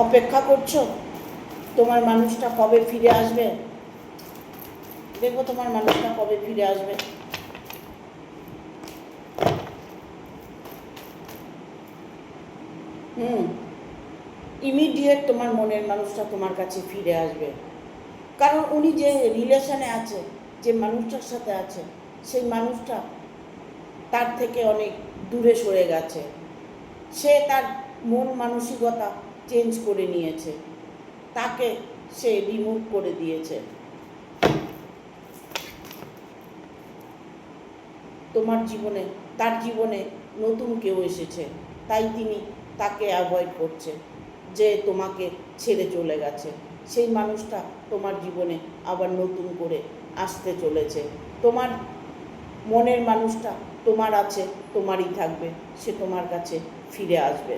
অপেক্ষা করছো তোমার মানুষটা কবে ফিরে আসবে। দেখো তোমার মানুষটা কবে ফিরে আসবে। ইমিডিয়েট তোমার মনের মানুষটা তোমার কাছে ফিরে আসবে, কারণ উনি যে রিলেশনে আছে, যে মানুষটার সাথে আছে, সেই মানুষটা তার থেকে অনেক দূরে সরে গেছে। সে তার মন মানসিকতা চেঞ্জ করে নিয়েছে, তাকে সে রিমুভ করে দিয়েছে। তোমার জীবনে, তার জীবনে নতুন কেউ এসেছে, তাই তিনি তাকে অ্যাভয়েড করছে, যে তোমাকে ছেড়ে চলে গেছে। সেই মানুষটা তোমার জীবনে আবার নতুন করে আসতে চলেছে। তোমার মনের মানুষটা তোমার আছে, তোমারই থাকবে, সে তোমার কাছে ফিরে আসবে।